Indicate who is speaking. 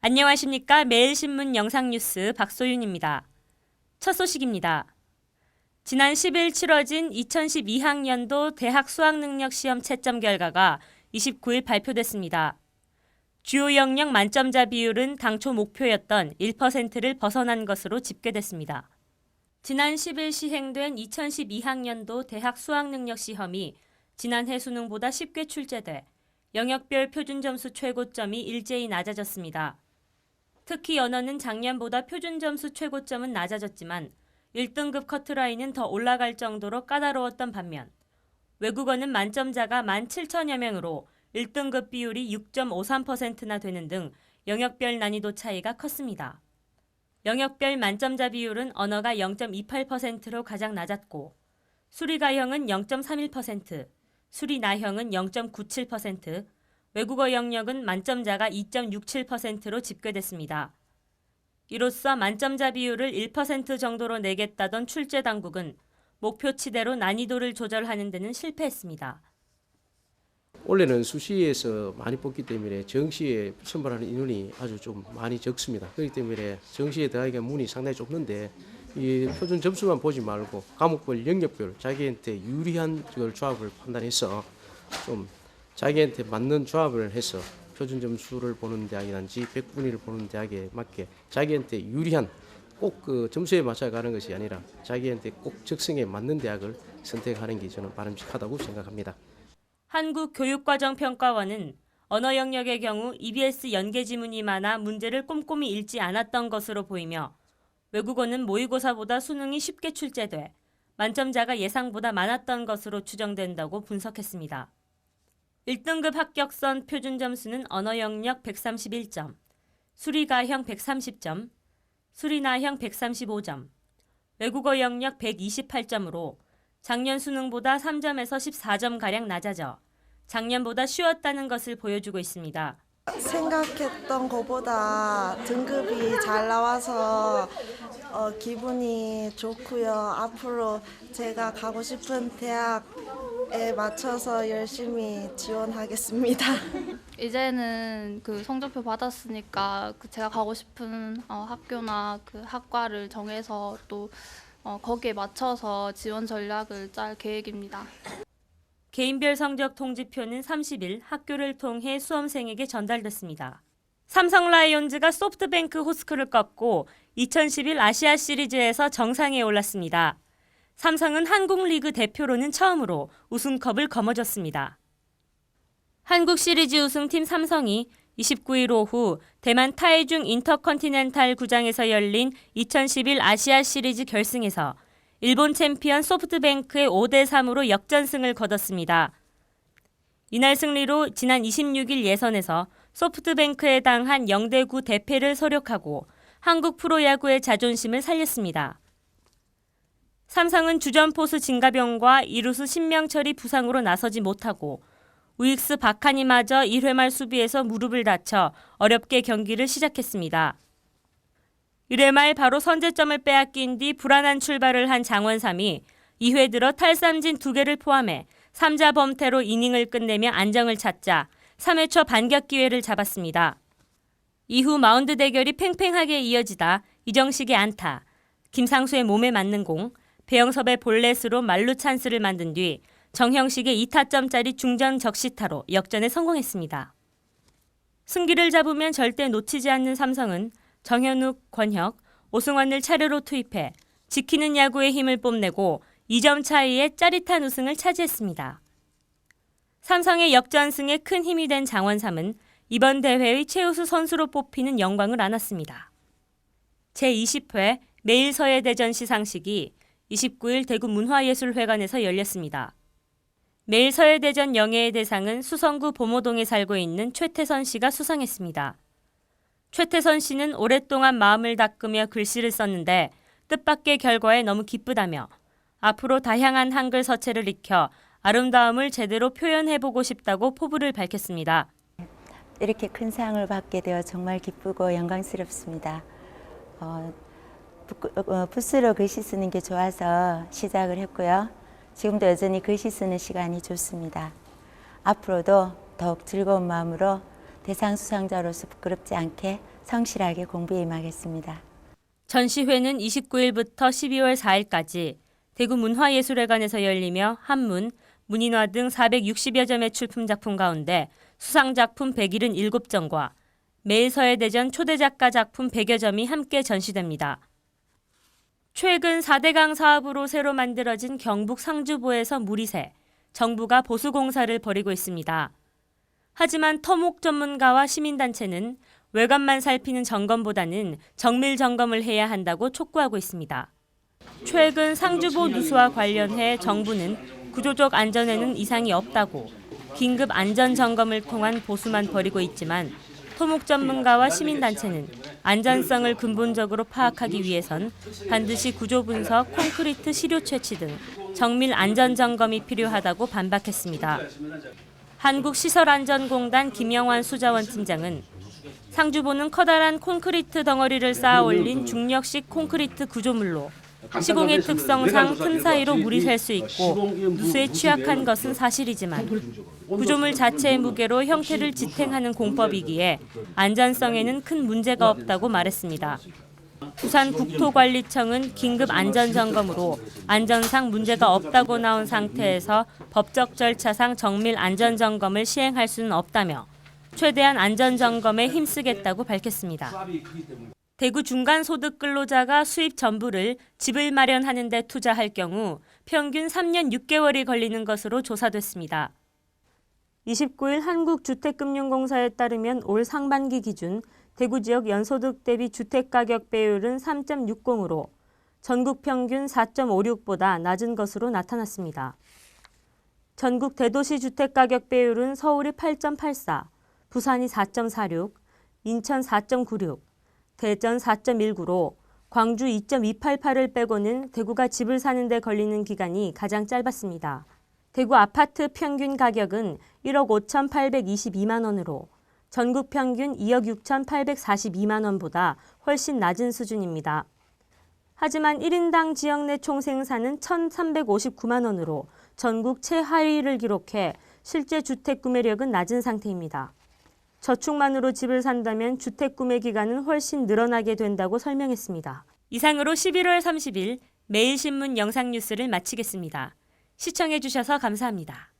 Speaker 1: 안녕하십니까. 매일신문 영상뉴스 박소윤입니다. 첫 소식입니다. 지난 10일 치러진 2012학년도 대학 수학능력시험 채점 결과가 29일 발표됐습니다. 주요 영역 만점자 비율은 당초 목표였던 1%를 벗어난 것으로 집계됐습니다. 지난 10일 시행된 2012학년도 대학 수학능력시험이 지난해 수능보다 쉽게 출제돼 영역별 표준점수 최고점이 일제히 낮아졌습니다. 특히 언어는 작년보다 표준점수 최고점은 낮아졌지만 1등급 커트라인은 더 올라갈 정도로 까다로웠던 반면 외국어는 만점자가 17,000여 명으로 1등급 비율이 6.53%나 되는 등 영역별 난이도 차이가 컸습니다. 영역별 만점자 비율은 언어가 0.28%로 가장 낮았고 수리가형은 0.31%, 수리나형은 0.97%, 외국어 영역은 만점자가 2.67%로 집계됐습니다. 이로써 만점자 비율을 1% 정도로 내겠다던 출제 당국은 목표치대로 난이도를 조절하는 데는 실패했습니다.
Speaker 2: 올해는 수시에서 많이 뽑기 때문에 정시에 선발하는 인원이 아주 좀 많이 적습니다. 그렇기 때문에 정시에 들어가기가 문이 상당히 좁는데 이 표준 점수만 보지 말고 과목별, 영역별 자기한테 유리한 걸 조합을 판단해서 좀 자기한테 맞는 조합을 해서 표준 점수를 보는 대학이란지 100분위를 보는 대학에 맞게 자기한테 유리한 꼭 그 점수에 맞춰 가는 것이 아니라 자기한테 꼭 적성에 맞는 대학을 선택하는 게 저는 바람직하다고 생각합니다.
Speaker 1: 한국교육과정평가원은 언어 영역의 경우 EBS 연계 지문이 많아 문제를 꼼꼼히 읽지 않았던 것으로 보이며 외국어는 모의고사보다 수능이 쉽게 출제돼 만점자가 예상보다 많았던 것으로 추정된다고 분석했습니다. 1등급 합격선 표준 점수는 언어 영역 131점, 수리가형 130점, 수리나형 135점, 외국어 영역 128점으로 작년 수능보다 3점에서 14점가량 낮아져 작년보다 쉬웠다는 것을 보여주고 있습니다.
Speaker 3: 생각했던 것보다 등급이 잘 나와서 기분이 좋고요. 앞으로 제가 가고 싶은 대학에 맞춰서 열심히 지원하겠습니다.
Speaker 4: 이제는 그 성적표 받았으니까 제가 가고 싶은 학교나 그 학과를 정해서 또 거기에 맞춰서 지원 전략을 짤 계획입니다.
Speaker 1: 개인별 성적 통지표는 30일 학교를 통해 수험생에게 전달됐습니다. 삼성 라이온즈가 소프트뱅크 호스크를 꺾고 2011 아시아 시리즈에서 정상에 올랐습니다. 삼성은 한국 리그 대표로는 처음으로 우승컵을 거머쥐었습니다. 한국 시리즈 우승팀 삼성이 29일 오후 대만 타이중 인터컨티넨탈 구장에서 열린 2011 아시아 시리즈 결승에서 일본 챔피언 소프트뱅크의 5대3으로 역전승을 거뒀습니다. 이날 승리로 지난 26일 예선에서 소프트뱅크에 당한 0대9 대패를 소력하고 한국 프로야구의 자존심을 살렸습니다. 삼성은 주전 포수 진가병과 이루수 신명철이 부상으로 나서지 못하고 우익수 박한이마저 1회 말 수비에서 무릎을 다쳐 어렵게 경기를 시작했습니다. 1회 말 바로 선제점을 빼앗긴 뒤 불안한 출발을 한 장원삼이 2회 들어 탈삼진 2개를 포함해 3자 범퇴로 이닝을 끝내며 안정을 찾자 3회 초 반격 기회를 잡았습니다. 이후 마운드 대결이 팽팽하게 이어지다 이정식의 안타, 김상수의 몸에 맞는 공, 배영섭의 볼넷으로 만루 찬스를 만든 뒤 정형식의 2타점짜리 중전 적시타로 역전에 성공했습니다. 승기를 잡으면 절대 놓치지 않는 삼성은 정현욱, 권혁, 오승환을 차례로 투입해 지키는 야구의 힘을 뽐내고 2점 차이의 짜릿한 우승을 차지했습니다. 삼성의 역전승에 큰 힘이 된 장원삼은 이번 대회의 최우수 선수로 뽑히는 영광을 안았습니다. 제20회 매일서예대전 시상식이 29일 대구 문화예술회관에서 열렸습니다. 매일서예대전 영예의 대상은 수성구 보모동에 살고 있는 최태선 씨가 수상했습니다. 최태선 씨는 오랫동안 마음을 닦으며 글씨를 썼는데 뜻밖의 결과에 너무 기쁘다며 앞으로 다양한 한글 서체를 익혀 아름다움을 제대로 표현해보고 싶다고 포부를 밝혔습니다.
Speaker 5: 이렇게 큰 상을 받게 되어 정말 기쁘고 영광스럽습니다. 붓으로 글씨 쓰는 게 좋아서 시작을 했고요. 지금도 여전히 글씨 쓰는 시간이 좋습니다. 앞으로도 더욱 즐거운 마음으로 대상 수상자로서 부끄럽지 않게 성실하게 공부에 임하겠습니다.
Speaker 1: 전시회는 29일부터 12월 4일까지 대구 문화예술회관에서 열리며 한문, 문인화 등 460여 점의 출품 작품 가운데 수상작품 177점과 매일서예대전 초대작가 작품 100여 점이 함께 전시됩니다. 최근 4대강 사업으로 새로 만들어진 경북 상주보에서 물이 새 정부가 보수공사를 벌이고 있습니다. 하지만 토목 전문가와 시민단체는 외관만 살피는 점검보다는 정밀 점검을 해야 한다고 촉구하고 있습니다. 최근 상주보 누수와 관련해 정부는 구조적 안전에는 이상이 없다고 긴급 안전 점검을 통한 보수만 벌이고 있지만 토목 전문가와 시민단체는 안전성을 근본적으로 파악하기 위해선 반드시 구조 분석, 콘크리트 시료 채취 등 정밀 안전 점검이 필요하다고 반박했습니다. 한국시설안전공단 김영환 수자원 팀장은 상주보는 커다란 콘크리트 덩어리를 쌓아 올린 중력식 콘크리트 구조물로 시공의 특성상 틈 사이로 물이 셀 수 있고 누수에 취약한 것은 사실이지만 구조물 자체의 무게로 형태를 지탱하는 공법이기에 안전성에는 큰 문제가 없다고 말했습니다. 부산국토관리청은 긴급 안전점검으로 안전상 문제가 없다고 나온 상태에서 법적 절차상 정밀 안전점검을 시행할 수는 없다며 최대한 안전점검에 힘쓰겠다고 밝혔습니다. 대구 중간소득 근로자가 수입 전부를 집을 마련하는 데 투자할 경우 평균 3년 6개월이 걸리는 것으로 조사됐습니다. 29일 한국주택금융공사에 따르면 올 상반기 기준 대구 지역 연소득 대비 주택가격 배율은 3.60으로 전국 평균 4.56보다 낮은 것으로 나타났습니다. 전국 대도시 주택가격 배율은 서울이 8.84, 부산이 4.46, 인천 4.96, 대전 4.19로 광주 2.288을 빼고는 대구가 집을 사는 데 걸리는 기간이 가장 짧았습니다. 대구 아파트 평균 가격은 1억 5,822만 원으로 전국 평균 2억 6,842만 원보다 훨씬 낮은 수준입니다. 하지만 1인당 지역 내 총생산은 1,359만 원으로 전국 최하위를 기록해 실제 주택 구매력은 낮은 상태입니다. 저축만으로 집을 산다면 주택 구매 기간은 훨씬 늘어나게 된다고 설명했습니다. 이상으로 11월 30일 매일신문 영상뉴스를 마치겠습니다. 시청해 주셔서 감사합니다.